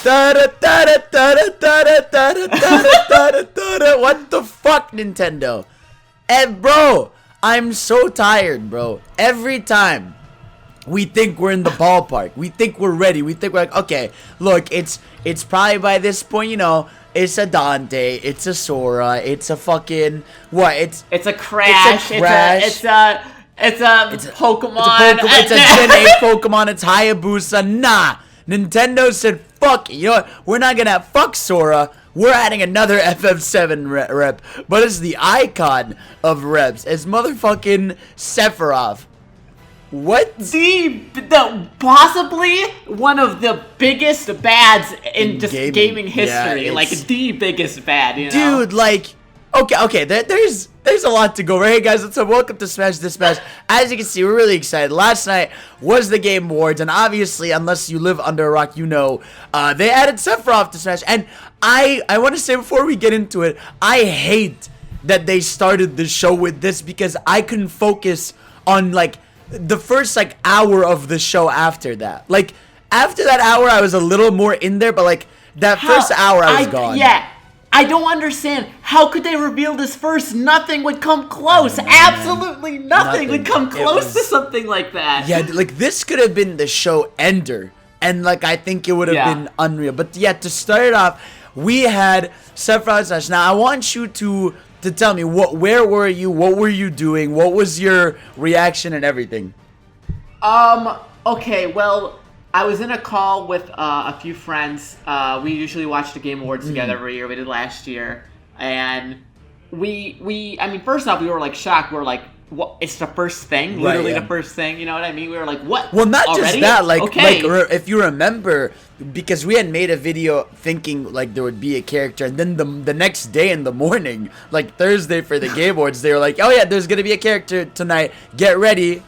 What the fuck, Nintendo? And bro, I'm so tired, bro. Every time we think we're in the ballpark, we think we're ready, we think we're like, okay, look, it's probably by this point, you know, it's a Dante, it's a Sora, it's a fucking what? It's a Crash. It's a Pokemon. It's a Gen 8 Pokemon. It's Hayabusa. Nah, Nintendo said, fuck it. You know what? We're not gonna have fuck Sora. We're adding another FF7 rep, but it's the icon of reps. It's motherfucking Sephiroth. What? The possibly one of the biggest bads in just gaming history. Yeah, like the biggest bad, you know? Dude, like, okay, there's a lot to go over. Hey guys, welcome to Smash Dispatch. As you can see, we're really excited. Last night was the Game Awards, and obviously, unless you live under a rock, you know, they added Sephiroth to Smash. And I want to say before we get into it, I hate that they started the show with this because I couldn't focus on like the first like hour of the show after that. Like after that hour, I was a little more in there, but like that first hour, I was gone. Yeah. I don't understand. How could they reveal this first? Nothing would come close. Absolutely nothing would come close to something like that. Yeah, like this could have been the show ender. And like I think it would have been unreal. But yeah, to start it off, we had Sephiroth Smash. Now I want you to tell me where were you? What were you doing? What was your reaction and everything? Okay, well, I was in a call with a few friends. We usually watch the Game Awards together every year. We did last year, and I mean, first off, we were like shocked. We were like, "What? It's the first thing, literally the first thing." You know what I mean? We were like, "What?" Well, not already? just that. Like, if you remember, because we had made a video thinking like there would be a character, and then the next day in the morning, like Thursday for the Game Awards, they were like, "Oh yeah, there's gonna be a character tonight. Get ready."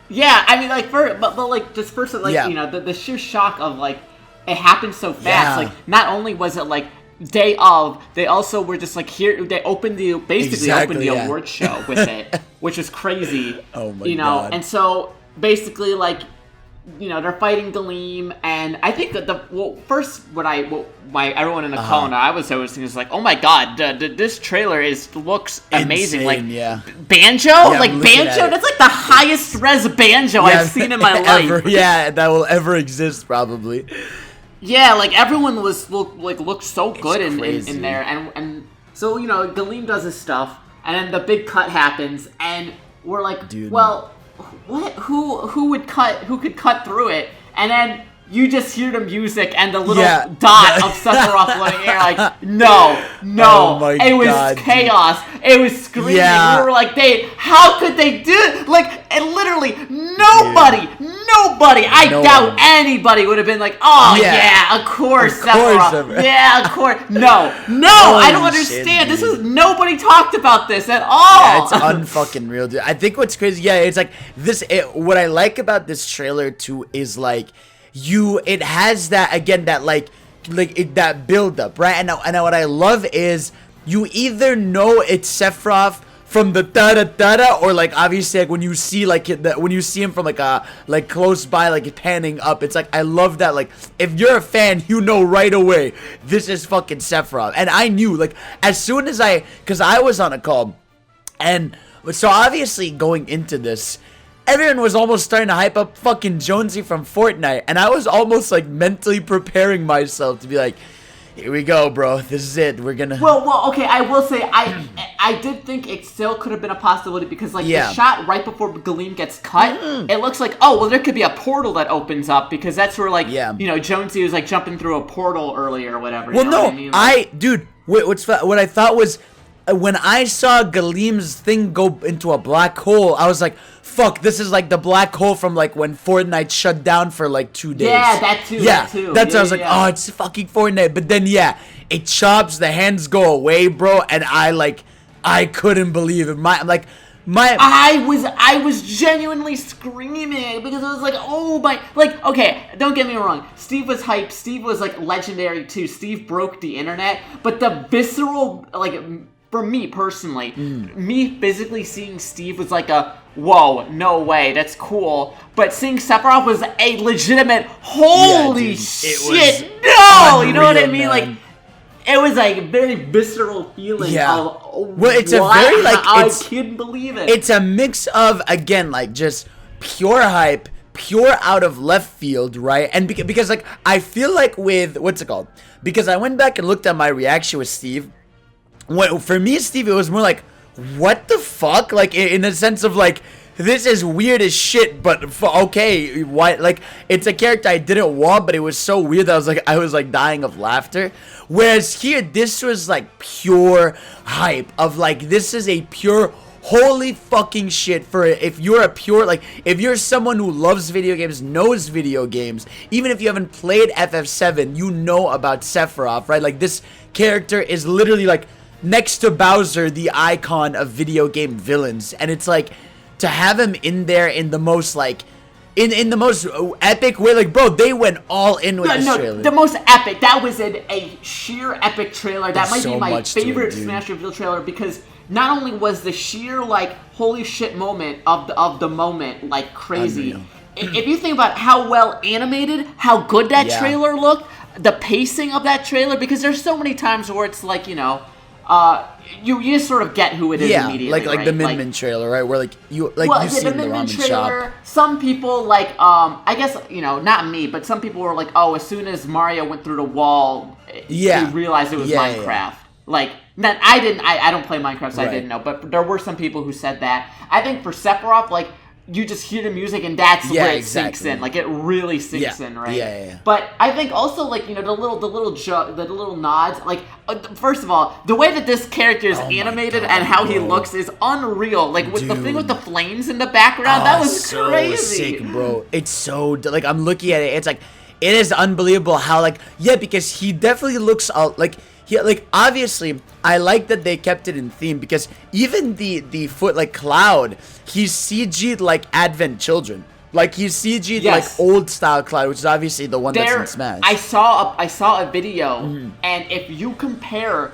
Yeah, I mean, like, but like, just first, like, you know, the sheer shock of, like, it happened so fast. Yeah. Like, not only was it, like, day of, they also were just, like, here, they opened the award show with it, which was crazy. Oh, my God. You know, and so, basically, like, you know, they're fighting Galeem, and I think that everyone in the call and I was thinking is like, oh my god, this trailer looks amazing. Insane, like Banjo, like Banjo, that's like the highest res Banjo I've seen in my life. Yeah, that will ever exist probably. Yeah, like everyone looked so good in there, and so you know, Galeem does his stuff, and then the big cut happens, and we're like, dude. Well, what? Who could cut through it? And then you just hear the music and the little dot of Sephiroth floating air. Like, no, it was chaos. Dude. It was screaming. Yeah. We were like, how could they do it? Like, and literally nobody. I doubt anybody would have been like, oh yeah, of course, Sephiroth. Yeah, of course. No, I don't understand. Nobody talked about this at all. Yeah, it's unfucking real, dude. I think what's crazy, it's like this. What I like about this trailer too is like. It has that again, that that build up, right? And what I love is you either know it's Sephiroth from the da or like obviously like when you see him from like close by, like panning up, it's like I love that. Like if you're a fan, you know right away this is fucking Sephiroth. And I knew like as soon as because I was on a call, and so obviously going into this, everyone was almost starting to hype up fucking Jonesy from Fortnite, and I was almost like mentally preparing myself to be like, here we go, bro, this is it, we're gonna... Well, okay, I will say, I did think it still could have been a possibility, because like the shot right before Galeem gets cut, it looks like, oh, well, there could be a portal that opens up, because that's where like, you know, Jonesy was like jumping through a portal earlier or whatever. Well, you know what I mean? Like, dude, what I thought was, when I saw Galeem's thing go into a black hole, I was like, fuck, this is like the black hole from like when Fortnite shut down for like 2 days. Yeah, that too. That's what I was like, oh, it's fucking Fortnite. But then, it chops, the hands go away, bro, and I couldn't believe it. I was genuinely screaming because I was like, oh my, like, okay, don't get me wrong, Steve was hyped, Steve was like legendary too, Steve broke the internet, but the visceral, like, for me personally, me physically seeing Steve was like a, whoa, no way, that's cool. But seeing Sephiroth was a legitimate, holy shit, no! Unreal, you know what I mean? Man. Like, it was like a very visceral feeling of, well, it's a very, like, I couldn't believe it. It's a mix of, again, like, just pure hype, pure out of left field, right? And because like, I feel like with, what's it called? Because I went back and looked at my reaction with Steve. For me, Steve, it was more like, what the fuck? Like, in the sense of, like, this is weird as shit, but okay, why? Like, it's a character I didn't want, but it was so weird that I was like dying of laughter. Whereas here, this was like pure hype of like, this is a pure holy fucking shit for if you're a pure, like, if you're someone who loves video games, knows video games, even if you haven't played FF7, you know about Sephiroth, right? Like, this character is literally like next to Bowser, the icon of video game villains, and it's like, to have him in there in the most, like, in the most epic way, like, bro, they went all in with this trailer. The most epic. That was a sheer epic trailer. That might be my favorite Smash Reveal trailer, because not only was the sheer, like, holy shit moment of the moment, like, crazy. If you think about how well animated, how good that trailer looked, the pacing of that trailer, because there's so many times where it's like, you know, you just sort of get who it is immediately, like right? the Min Min trailer, right? Where like you see the ramen trailer, shop. Some people like I guess, you know, not me, but some people were like, oh, as soon as Mario went through the wall, they realized it was Minecraft. Yeah. Like, that I don't play Minecraft, so I didn't know, but there were some people who said that. I think for Sephiroth, like, you just hear the music and that's where it sinks in. Like, it really sinks in, right? Yeah. But I think also, like, you know, the little nods. Like, first of all, the way that this character is animated and how he looks is unreal. Like, with the thing with the flames in the background, that was so crazy. Sick, bro. It's so, like, I'm looking at it. It's like, it is unbelievable how, like, because he definitely looks like. Yeah, like, obviously, I like that they kept it in theme, because even the foot, like, Cloud, he's CG'd like Advent Children. Like, he's CG'd like old style Cloud, which is obviously the one that's in Smash. I saw a video, and if you compare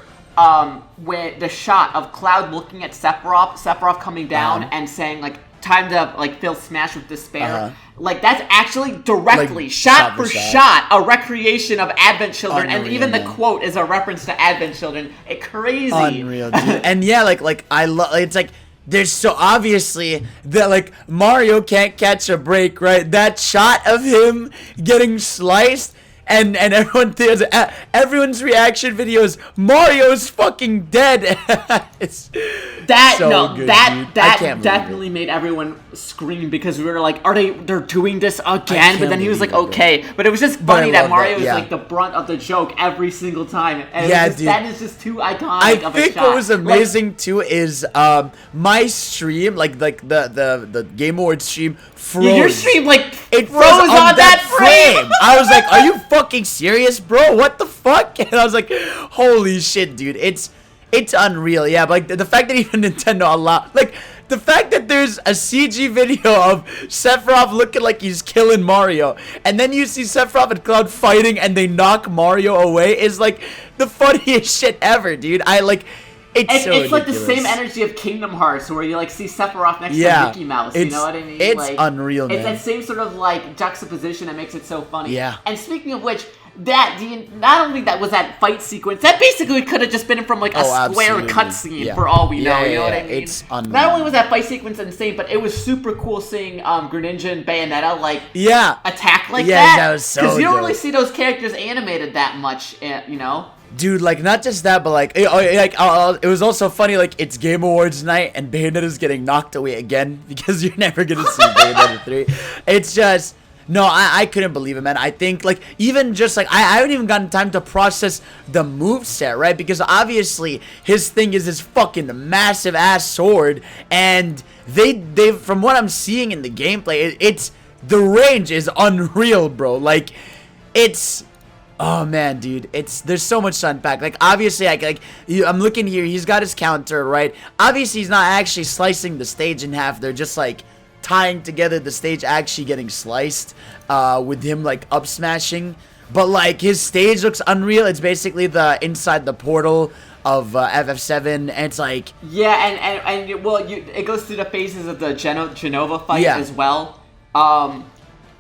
with the shot of Cloud looking at Sephiroth coming down and saying, like, time to, like, fill Smash with despair. Like, that's actually directly, like, shot for shot, a recreation of Advent Children, Unreal, and even the quote is a reference to Advent Children. It's crazy. Unreal, dude. And yeah, like I love. It's like, there's so obviously that, like, Mario can't catch a break, right? That shot of him getting sliced. And everyone's reaction videos, Mario's fucking dead. That definitely made everyone scream, because we were like, they're doing this again? But then he was like, okay. But it was just funny that Mario is like the brunt of the joke every single time. And that is just too iconic of a shot. I think what was amazing too is my stream, like the Game Awards stream, froze. Your stream, like, it froze on that frame. I was like, are you fucking serious, bro? What the fuck? And I was like, holy shit, dude. It's unreal. Yeah, but, like, the fact that even Nintendo allowed, like, the fact that there's a CG video of Sephiroth looking like he's killing Mario, and then you see Sephiroth and Cloud fighting and they knock Mario away, is like the funniest shit ever, dude. It's like the same energy of Kingdom Hearts, where you, like, see Sephiroth next to Mickey Mouse, you know what I mean? It's like, unreal, man. It's that same sort of, like, juxtaposition that makes it so funny. Yeah. And speaking of which, not only that was that fight sequence, that basically could have just been from, like, a square cutscene for all we know, you know what I mean? It's unreal. Not only was that fight sequence insane, but it was super cool seeing Greninja and Bayonetta, like, attack like that. Yeah, that was so because you don't really see those characters animated that much, you know? Dude, like, not just that, but, like, it was also funny, like, it's Game Awards night, and Bayonetta's getting knocked away again, because you're never gonna see Bayonetta 3. It's just, no, I couldn't believe it, man. I think, like, even just, like, I haven't even gotten time to process the moveset, right? Because obviously, his thing is his fucking massive-ass sword, and they from what I'm seeing in the gameplay, the range is unreal, bro. Like, it's... Oh man, dude, there's so much to unpack. Like, obviously, I'm looking here. He's got his counter, right? Obviously, he's not actually slicing the stage in half. They're just, like, tying together the stage actually getting sliced, with him, like, up smashing. But, like, his stage looks unreal. It's basically the inside the portal FF7, and it's like and well, it goes through the phases of the Genova fight as well.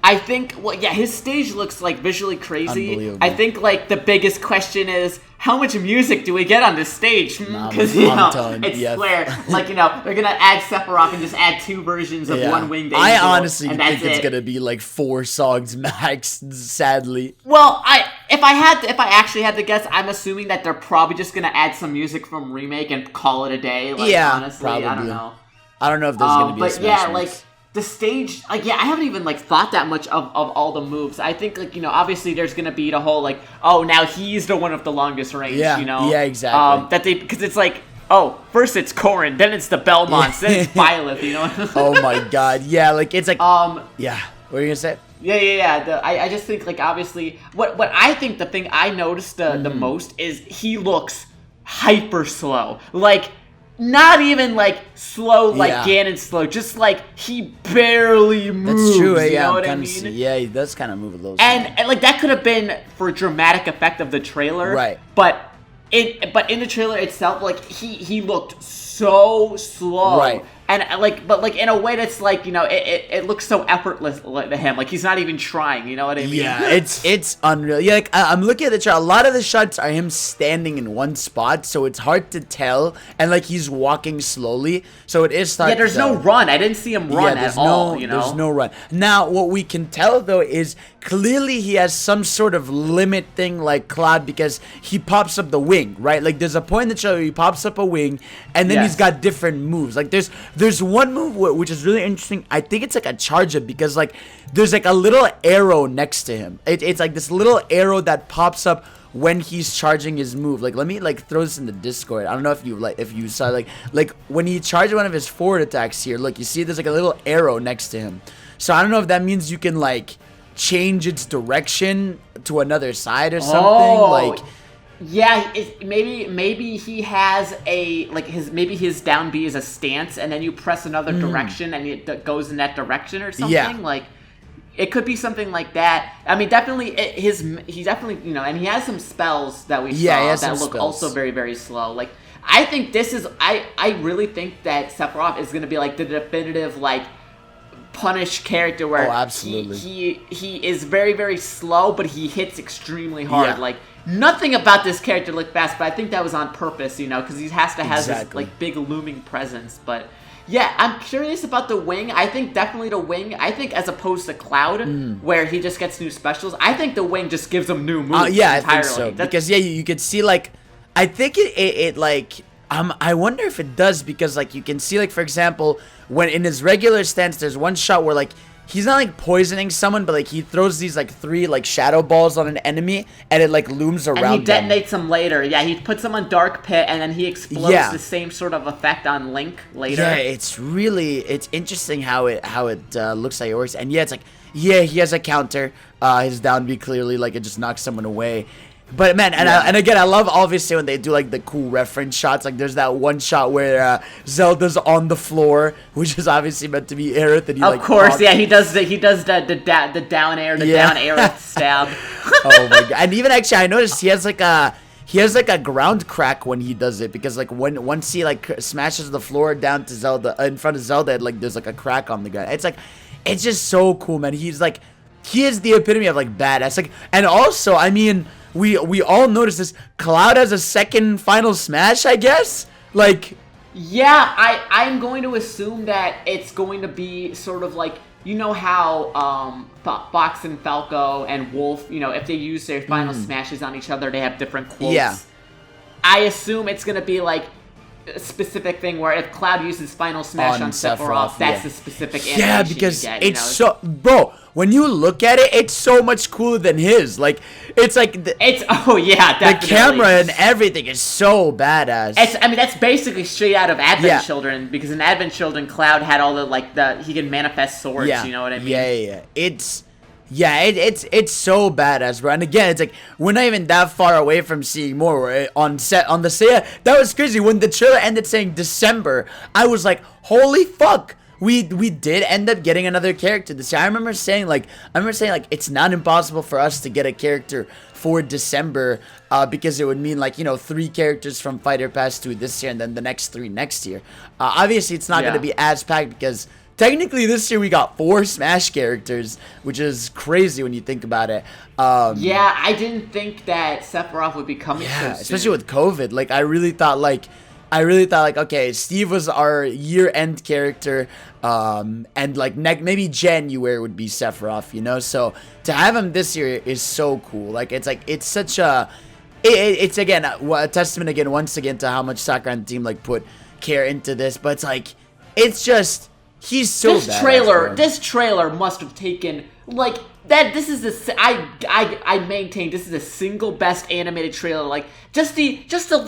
I think, well, yeah, his stage looks like visually crazy. I think like the biggest question is, how much music do we get on this stage? Because it's Square. Like, they're gonna add Sephiroth and just add 2 versions of One Winged Angel. I honestly think it's gonna be like 4 songs max. Sadly. Well, if I actually had to guess, I'm assuming that they're probably just gonna add some music from Remake and call it a day. Like, honestly, probably. I don't know. I don't know if there's gonna be a Smash mix. The stage, like, I haven't even, like, thought that much of all the moves. I think, like, obviously there's gonna be the whole, like, oh, now he's the one of the longest range, Yeah, exactly. Because it's like, oh, first it's Corrin, then it's the Belmonts, then it's Byleth, Oh my god, yeah, like, it's like, yeah, what are you gonna say? Yeah. I just think, like, obviously, what I think the thing I noticed the most is he looks hyper slow. Like, not even, like, slow, like Ganon slow. Just, like, he barely moves. That's true, you know what I mean? Yeah, he does kind of move a little slow. And, like, that could have been for dramatic effect of the trailer. Right. But in the trailer itself, like, he looked so slow. Right. And, like, but, like, in a way that's, like, it looks so effortless to him. Like, he's not even trying, you know what I mean? Yeah, it's unreal. Yeah, like, I'm looking at the shot. A lot of the shots are him standing in one spot, so it's hard to tell. And, like, he's walking slowly, so it is hard to tell. Yeah, there's no run. I didn't see him run at all, There's no run. Now, what we can tell, though, is clearly he has some sort of limit thing like Cloud, because he pops up the wing, right? Like, there's a point in the show where he pops up a wing, and then he's got different moves. Like, there's one move which is really interesting. I think it's like a charge up, because like there's like a little arrow next to him. It's like this little arrow that pops up when he's charging his move. Like, let me like throw this in the Discord. I don't know if you saw like when he charged one of his forward attacks here. Look, you see there's like a little arrow next to him. So I don't know if that means you can like change its direction to another side or something. Like. Yeah, maybe he has maybe his down B is a stance, and then you press another direction and it goes in that direction or something. Yeah. Like, it could be something like that. I mean, definitely he definitely and he has some spells that we saw that look also very, very slow. Like, I think this is I really think that Sephiroth is gonna be like the definitive like punish character where he is very, very slow, but he hits extremely hard. Like, nothing about this character looked fast, but I think that was on purpose, because he has to have this like big looming presence. But yeah, I'm curious about the wing. I think definitely the wing. I think as opposed to Cloud, where he just gets new specials, I think the wing just gives him new moves. Yeah, entirely. I think so. Because you could see like, I think it like. I wonder if it does, because like you can see like, for example, when in his regular stance, there's one shot where like he's not like poisoning someone, but like he throws these like 3 like shadow balls on an enemy, and it like looms around them. And he detonates them later. Yeah, he puts them on Dark Pit, and then he explodes the same sort of effect on Link later. Yeah, it's interesting how it looks like it works. And it's like he has a counter. His down B clearly like it just knocks someone away. But man, and again, I love obviously when they do like the cool reference shots. Like there's that one shot where Zelda's on the floor, which is obviously meant to be Aerith, and of course, he does the down air, down Aerith stab. Oh my god! And even actually, I noticed he has like a ground crack when he does it, because like once he like smashes the floor down to Zelda in front of Zelda, like there's like a crack on the guy. It's just so cool, man. He is the epitome of like badass. Like, and also, I mean. We all noticed this. Cloud has a second final smash, I guess? Like... Yeah, I'm going to assume that it's going to be sort of like... You know how Fox and Falco and Wolf, if they use their final smashes on each other, they have different quotes? Yeah. I assume it's going to be like a specific thing where if Cloud uses final smash on Sephiroth, that's the specific animation. Yeah, because it's so... Bro, when you look at it, it's so much cooler than his. Like, it's like... definitely. The camera and everything is so badass. That's basically straight out of Advent Children, because in Advent Children, Cloud had all he can manifest swords, you know what I mean? Yeah. It's so badass, bro. And again, it's like we're not even that far away from seeing more. We're on the Seiya. That was crazy when the trailer ended saying December. I was like, holy fuck! we did end up getting another character this year. I remember saying like it's not impossible for us to get a character for December, because it would mean like, you know, 3 characters from Fighter Pass 2 this year and then the next 3 next year. Obviously it's not going to be as packed because technically this year we got 4 Smash characters, which is crazy when you think about it. Yeah, I didn't think that Sephiroth would be coming so soon. Especially with COVID. Like I really thought like okay, Steve was our year-end character, and like maybe January would be Sephiroth, you know. So to have him this year is so cool. Like it's such a, it's again a testament again once again to how much Sakurai and the team like put care into this. But it's like it's just he's so badass, this trailer must have taken like that. This is I maintain this is the single best animated trailer. Like just the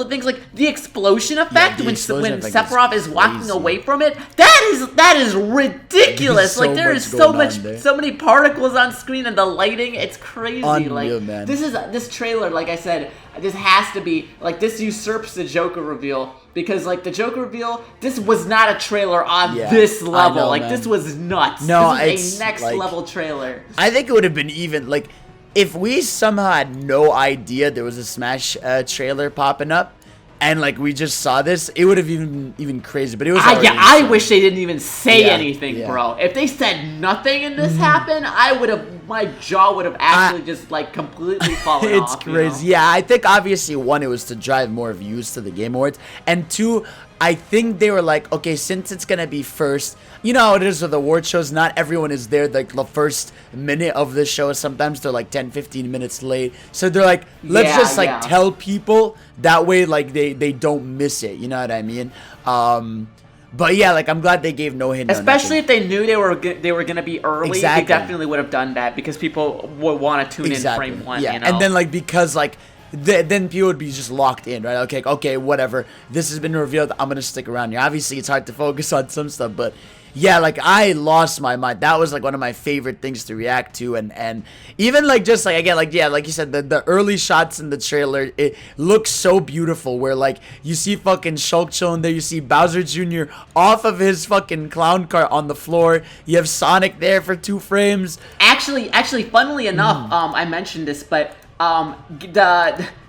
things like the explosion effect when Sephiroth is walking away from it. That is ridiculous. Like there is so many particles on screen and the lighting. It's crazy. Unreal, like man. This trailer, like I said, this has to be like this usurps the Joker reveal. Because, like, the Joker reveal, this was not a trailer on this level. Know, like, man. This was nuts. No, this is a next-level trailer. I think it would have been even, like, if we somehow had no idea there was a Smash trailer popping up, and, like, we just saw this, it would have even crazy. But it was I wish they didn't even say anything, bro. If they said nothing and this happened, my jaw would have actually just, like, completely fallen off. It's crazy. You know? Yeah, I think obviously, 1, it was to drive more views to the Game Awards. And 2, I think they were like, okay, since it's going to be first, you know how it is with award shows, not everyone is there like the first minute of the show. Sometimes they're like 10, 15 minutes late. So they're like, let's just like tell people that way, like they don't miss it. You know what I mean? But yeah, like I'm glad they gave no hint. Especially if they knew they were gonna be early, they definitely would have done that because people would want to tune in frame 1. Yeah, you know? and then like because like then people would be just locked in, right? Okay, whatever. This has been revealed. I'm gonna stick around here. Obviously, it's hard to focus on some stuff, but yeah, like I lost my mind. That was like one of my favorite things to react to, and even like just like again, like like you said, the early shots in the trailer, it looks so beautiful. Where like you see fucking Shulk chilling there, you see Bowser Jr. off of his fucking clown cart on the floor. You have Sonic there for 2 frames. Actually, funnily enough, I mentioned this, but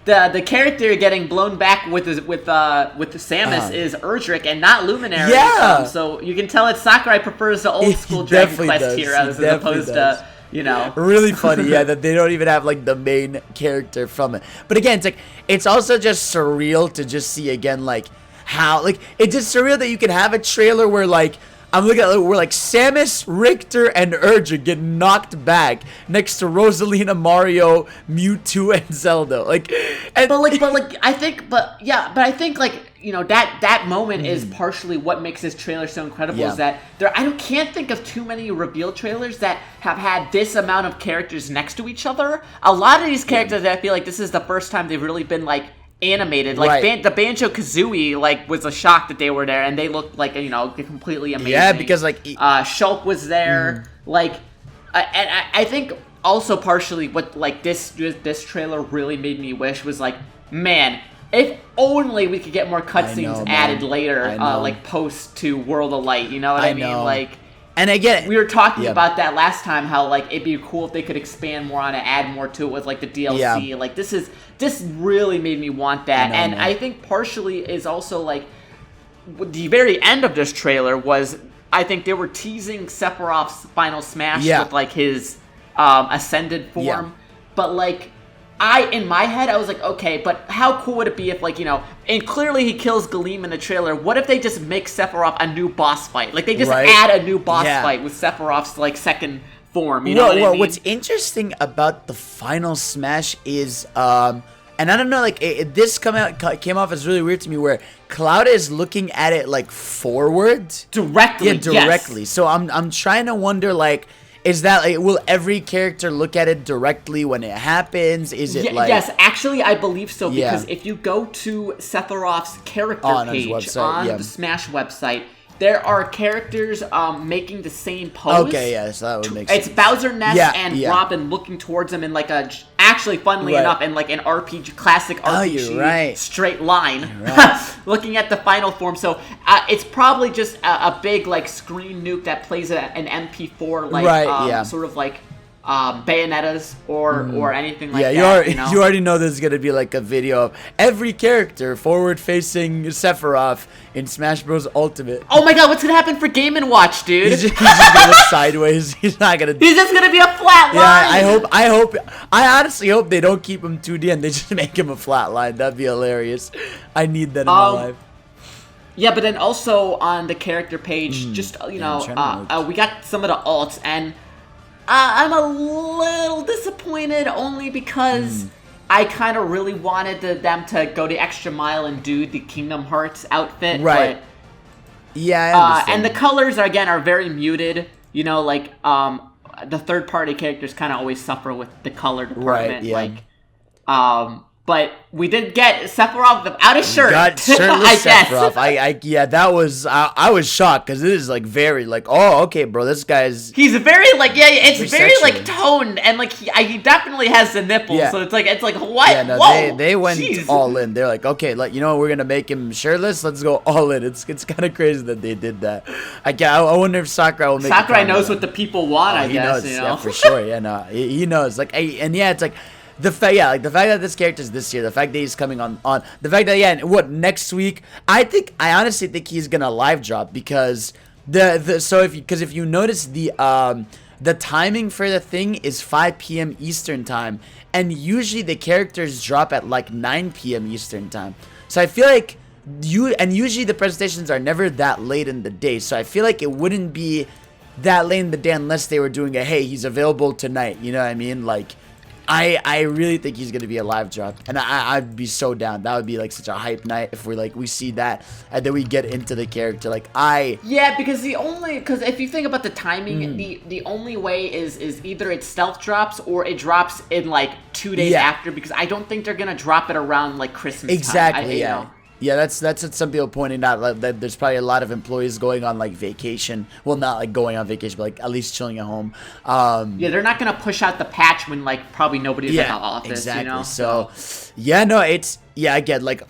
the character getting blown back with Samus is Erdrick and not Luminary. Yeah. So you can tell that Sakurai prefers the old school Dragon Quest here as opposed to, you know. Really funny, yeah, that they don't even have like the main character from it. But again, it's like it's also just surreal to just see again like how like it's just surreal that you can have a trailer where like I'm looking at where like Samus, Richter, and Erdrick get knocked back next to Rosalina, Mario, Mewtwo, and Zelda. Like, I think like you know that moment is partially what makes this trailer so incredible. Is that I can't think of too many reveal trailers that have had this amount of characters next to each other. A lot of these characters, I feel like this is the first time they've really been like animated. Like the Banjo-Kazooie like was a shock that they were there and they looked like, you know, completely amazing. Yeah, because like Shulk was there. Like and I think also partially what like this trailer really made me wish was like, man, if only we could get more cutscenes added later, like post to World of Light, you know what I mean? Like, and again, we were talking about that last time, how like it'd be cool if they could expand more on it, add more to it with like the DLC. Like this really made me want that. I think partially is also like the very end of this trailer was, I think they were teasing Sephiroth's final smash with like his ascended form, but like in my head, I was like, okay, but how cool would it be if, like, you know, and clearly he kills Galeem in the trailer. What if they just make Sephiroth a new boss fight? Like, they just add a new boss fight with Sephiroth's, like, second form, you know what I mean? What's interesting about the final Smash is, and I don't know, like, this came off as really weird to me, where Cloud is looking at it, like, forward. Directly, Yeah, directly. So I'm trying to wonder, like, is that like, will every character look at it directly when it happens? Is it like... Yes, actually, I believe so, because if you go to Sephiroth's character page on the Smash website, there are characters making the same pose. Okay, yes, that would make sense. It's Bowser, Ness, and Robin looking towards him in like a actually, funnily enough, in like an RPG, classic RPG straight line, looking at the final form. So it's probably just a big like screen nuke that plays an MP4 like sort of like Bayonetta's or anything like that. You already know there's gonna be like a video of every character forward-facing Sephiroth in Smash Bros. Ultimate. Oh my god, what's gonna happen for Game & Watch, dude? He's just gonna look sideways. He's not gonna. He's just gonna be a flat line. Yeah, I honestly hope they don't keep him 2D and they just make him a flat line. That'd be hilarious. I need that in my life. Yeah, but then also on the character page, just we got some of the alts, and I'm a little disappointed only because I kind of really wanted them to go the extra mile and do the Kingdom Hearts outfit. Right. But, yeah, I understand. And the colors, are very muted. You know, like, the third-party characters kind of always suffer with the color department. Right, yeah. But we did get Sephiroth without a shirt. Got shirtless Sephiroth. I was shocked because it is like very like, oh, okay, bro, this guy's. He's very like, it's very like toned and like he definitely has the nipples. Yeah. So it's like what? Yeah, no, whoa, they went all in. They're like, okay, like we're gonna make him shirtless. Let's go all in. It's kind of crazy that they did that. I wonder if Sakurai will make. Sakurai knows what the people want. I guess knows, yeah, for sure. Yeah, no, he knows. Like, it's like. The fact that this character's this year, the fact that he's coming on, the fact that next week, I honestly think he's gonna live drop because if you notice the timing for the thing is 5 p.m. Eastern time, and usually the characters drop at like 9 p.m. Eastern time. So I feel like usually the presentations are never that late in the day. So I feel like it wouldn't be that late in the day unless they were doing hey, he's available tonight. You know what I mean? Like. I really think he's gonna be a live drop, and I'd be so down. That would be like such a hype night if we see that, and then we get into the character. Because if you think about the timing, the only way is either it stealth drops or it drops in like 2 days after, because I don't think they're gonna drop it around like Christmas exactly time. Yeah, that's what some people pointed out, like, that there's probably a lot of employees going on like vacation. Well, not like going on vacation, but like at least chilling at home. They're not gonna push out the patch when like probably nobody's in the office. Exactly. So, again, like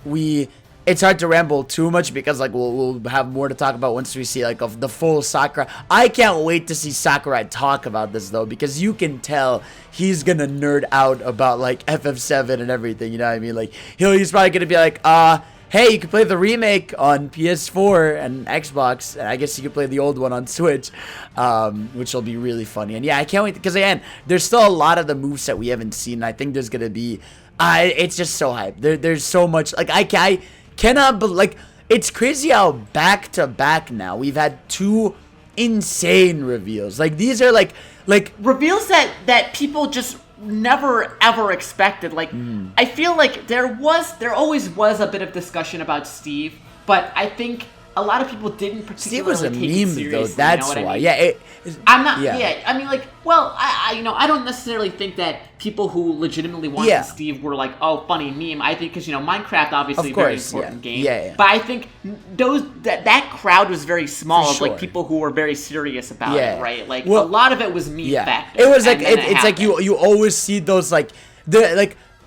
it's hard to ramble too much because like we'll have more to talk about once we see like of the full Sakurai. I can't wait to see Sakurai talk about this though, because you can tell he's gonna nerd out about like FF7 and everything. You know what I mean? Like he's probably gonna be like, hey, you can play the remake on PS4 and Xbox, and I guess you can play the old one on Switch, which will be really funny. And yeah, I can't wait, because again, there's still a lot of the moveset we haven't seen, and I think there's going to be, it's just so hype. There's so much, like, I cannot believe, like, it's crazy how back-to-back now, we've had 2 insane reveals. Like, these are, like reveals that people just never ever expected. Like I feel like there always was a bit of discussion about Steve, but I think a lot of people didn't particularly Steve was a take it meme seriously, though. That's why. I mean? Yeah, I'm not. Yeah. I mean, like, well, I don't necessarily think that people who legitimately wanted Steve were like, oh, funny meme. I think because Minecraft obviously a very important game. Yeah. But I think that crowd was very small of like people who were very serious about it, right? Like a lot of it was meme factor. It was like it's like you always see those like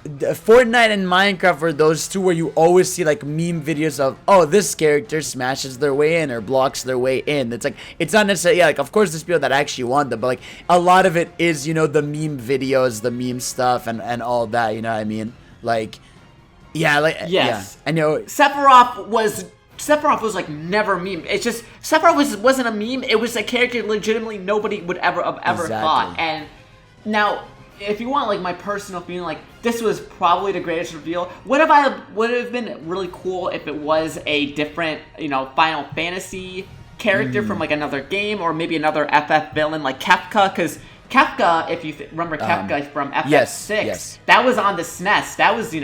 Fortnite and Minecraft were those two where you always see like meme videos of, oh, this character smashes their way in or blocks their way in. It's like, it's not necessarily, like, of course there's people that actually want them, but like a lot of it is, the meme videos, the meme stuff and all that, you know what I mean? Like, yes. Yeah. And Sephiroth was like never meme. It's just, Sephiroth wasn't a meme. It was a character legitimately nobody would ever thought. And now, if you want like my personal feeling, like this was probably the greatest reveal. Would have been really cool if it was a different, Final Fantasy character from like another game, or maybe another FF villain like Kefka, because Kefka, if you remember Kefka from FF6, that was on the SNES. That was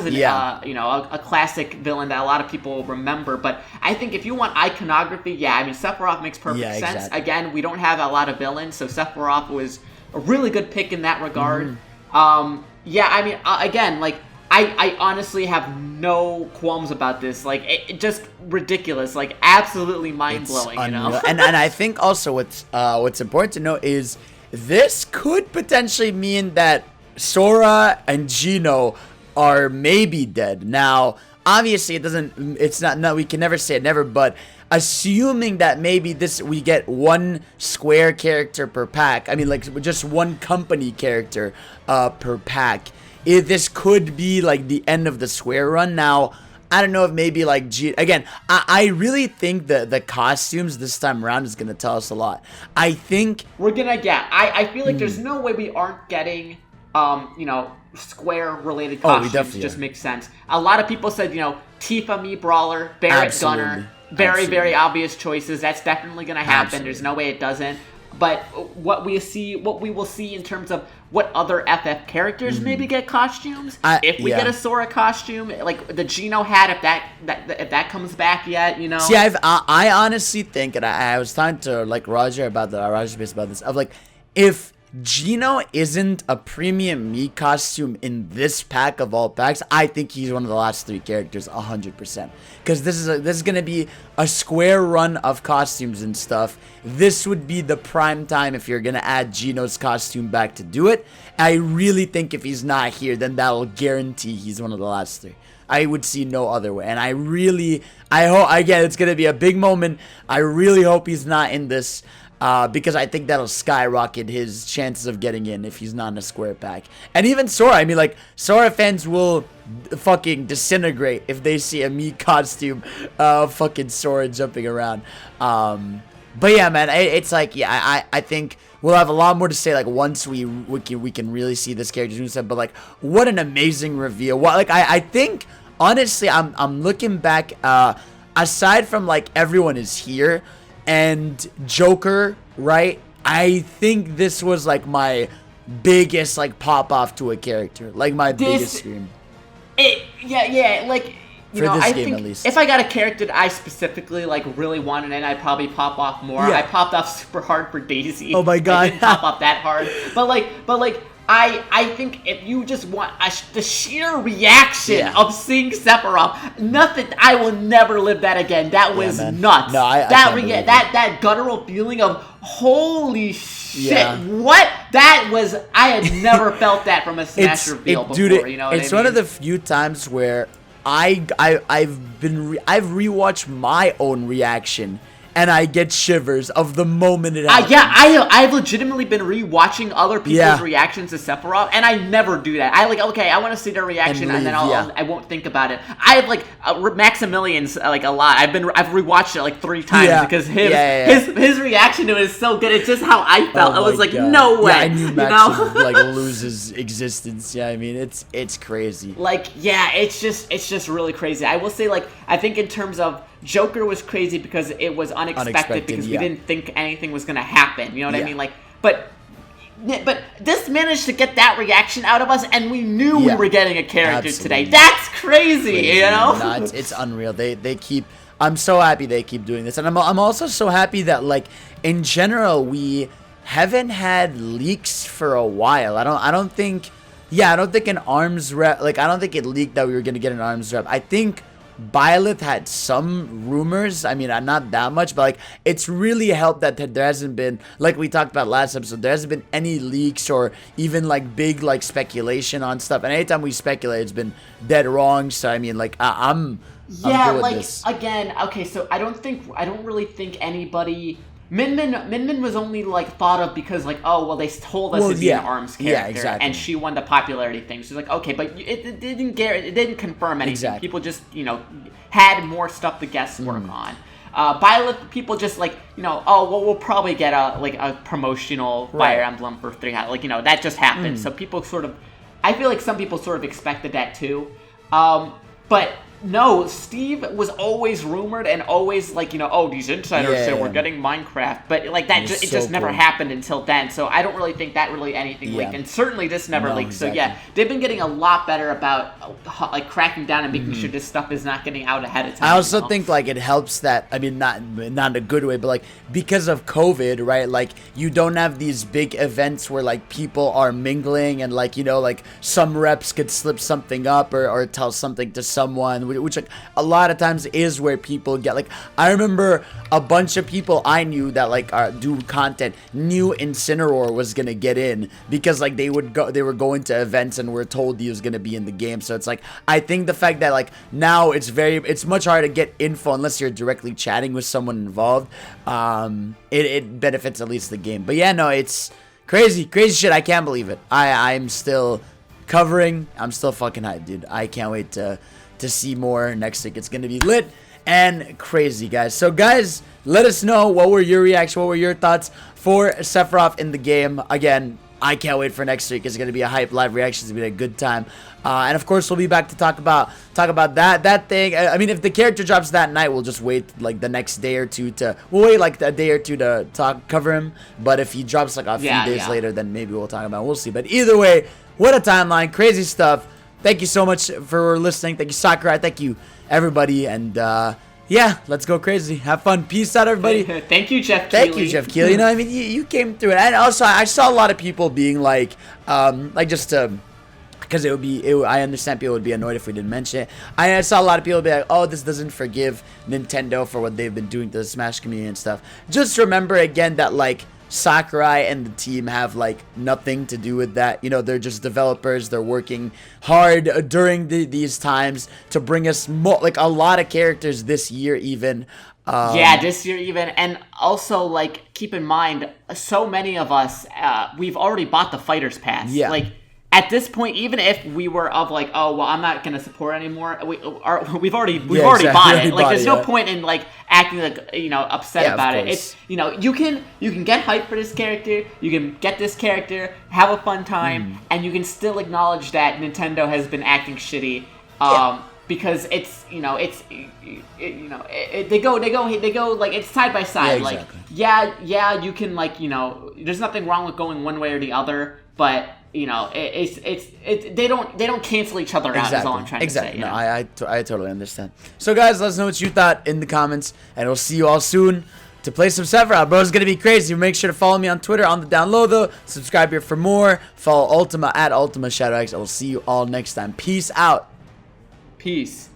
a classic villain that a lot of people remember. But I think if you want iconography, Sephiroth makes perfect sense. Exactly. Again, we don't have a lot of villains, so Sephiroth was a really good pick in that regard. Again, like I honestly have no qualms about this. Like it just ridiculous, like absolutely mind blowing. And I think also what's important to note is this could potentially mean that Sora and Gino are maybe dead. Now, obviously, it's not, no, we can never say it never, but assuming that maybe we get one Square character per pack, I mean, like, just one company character per pack, this could be, like, the end of the Square run. Now, I don't know if maybe, like, again, I really think that the costumes this time around is going to tell us a lot. I think we're going to get, I feel like there's no way we aren't getting, you know, Square-related costumes. Just makes sense. A lot of people said, you know, Tifa, Mii Brawler, Barret, Gunner, very obvious choices. That's definitely going to happen. There's no way it doesn't. But what we will see in terms of what other FF characters maybe get costumes. If we get a Sora costume, like the Geno hat, if that comes back yet, you know. See, I honestly think, and I was talking to like Roger about this, of like, if Geno isn't a premium Mii costume in this pack of all packs, I think he's one of the last 3 characters 100%. Because this is gonna be a Square run of costumes and stuff. This would be the prime time if you're gonna add Geno's costume back to do it. I really think if he's not here, then that'll guarantee he's one of the last 3. I would see no other way. And I hope, again, it's gonna be a big moment. I really hope he's not in this. Because I think that'll skyrocket his chances of getting in if he's not in a Square pack. And even Sora, I mean, like, Sora fans will fucking disintegrate if they see a Mii costume, fucking Sora jumping around. But yeah, man, it's like, yeah, I think we'll have a lot more to say, like, once we can really see this character. But, like, what an amazing reveal. I think, honestly, I'm looking back, aside from, like, everyone is here, and Joker, right? I think this was like my biggest like pop off to a character, like my biggest scream. Yeah, like you know, I think if I got a character that I specifically like really wanted, and I'd probably pop off more. I popped off super hard for Daisy. Oh my god, I didn't pop off that hard, but like. I think if you just want the sheer reaction of seeing Sephiroth, nothing, I will never live that again. That was nuts. No, that guttural feeling of holy shit, what? That was, I had never felt that from a Smash reveal before. Dude, you know what it's one of the few times where I've rewatched my own reaction. And I get shivers of the moment it happens. I've legitimately been rewatching other people's reactions to Sephiroth, and I never do that. I want to see their reaction, and then I won't think about it. I have like Maximilian's like a lot. I've rewatched it like 3 times because his reaction to it is so good. It's just how I felt. I was like, no way. Yeah, I knew Max would like lose his existence. Yeah, I mean it's crazy. Like it's just really crazy. I will say like I think in terms of Joker was crazy because it was unexpected because we didn't think anything was going to happen. You know what I mean? Like, but this managed to get that reaction out of us, and we knew we were getting a character today. That's crazy, you know? No, it's unreal. They keep. I'm so happy they keep doing this, and I'm also so happy that like in general we haven't had leaks for a while. I don't think an arms rep. Like I don't think it leaked that we were going to get an arms rep. I think Byleth had some rumors. I mean, not that much, but like it's really helped that there hasn't been, like we talked about last episode, there hasn't been any leaks or even like big like speculation on stuff. And anytime we speculate, it's been dead wrong. So I mean, like I'm good with this. Again, okay. So I don't really think anybody. Min Min was only like thought of because like, oh well, they told us to be an ARMS character, and she won the popularity thing. So it's like, okay, but it didn't confirm anything. Exactly. People just had more stuff to guess work on. Byleth, people just like oh well, we'll probably get a promotional Fire Emblem for 3. Like that just happened. So people I feel like some people sort of expected that too, but. No, Steve was always rumored and always like, oh, these insiders said we're getting Minecraft. But like that, it just never happened until then. So I don't really think that really anything leaked. And certainly this never leaked. Exactly. So yeah, they've been getting a lot better about like cracking down and making sure this stuff is not getting out ahead of time. I also think like it helps that, I mean, not in a good way, but like because of COVID, right? Like you don't have these big events where like people are mingling and like, like some reps could slip something up or tell something to someone which like a lot of times is where people get like, I remember a bunch of people I knew that like do content knew Incineroar was gonna get in because like they were going to events and were told he was gonna be in the game. So it's like, I think the fact that like now it's much harder to get info unless you're directly chatting with someone involved. It benefits at least the game. But yeah, no, it's crazy shit. I can't believe it. I'm still covering. I'm still fucking hyped, dude. I can't wait to see more next week. It's gonna be lit and crazy, guys. So guys, let us know, what were your reactions, what were your thoughts for Sephiroth in the game. Again, I can't wait for next week. It's gonna be a hype live reaction. It's gonna be a good time, and of course we'll be back to talk about that thing. I mean, if the character drops that night, we'll just wait like the next day or two we'll wait like a day or two to cover him. But if he drops like a few days later, then maybe we'll talk about it. We'll see. But either way, what a timeline, crazy stuff. Thank you so much for listening. Thank you, Sakurai. Thank you, everybody, and yeah, let's go crazy. Have fun. Peace out, everybody. Thank you, Jeff Keighley. Thank you, Jeff Keighley. You know, I mean, you came through it. And also, I saw a lot of people being like just because I understand people would be annoyed if we didn't mention it. I saw a lot of people be like, oh, this doesn't forgive Nintendo for what they've been doing to the Smash community and stuff. Just remember again that like Sakurai and the team have like nothing to do with that. You know, they're just developers. They're working hard during these times to bring us like a lot of characters this year even. Yeah, this year even. And also, like, keep in mind, so many of us, we've already bought the Fighter's Pass. Yeah. Like, at this point, even if we were of like, oh, well, I'm not gonna support anymore, we've already bought it. Like, there's no point in like acting like, you know, upset about it. It's, you know, you can get hyped for this character, you can get this character, have a fun time, and you can still acknowledge that Nintendo has been acting shitty. Because it's, you know, they go like, it's side by side. Yeah, exactly. Like, yeah, you can, like, you know, there's nothing wrong with going one way or the other, but you know, they don't cancel each other out. Is all I'm trying to say. No, I totally understand. So guys, let us know what you thought in the comments, and we'll see you all soon to play some Sephiroth. Bro, it's gonna be crazy. Make sure to follow me on Twitter on the down low though. Subscribe here for more. Follow Ultima at Ultima Shadow X. I will see you all next time. Peace out. Peace.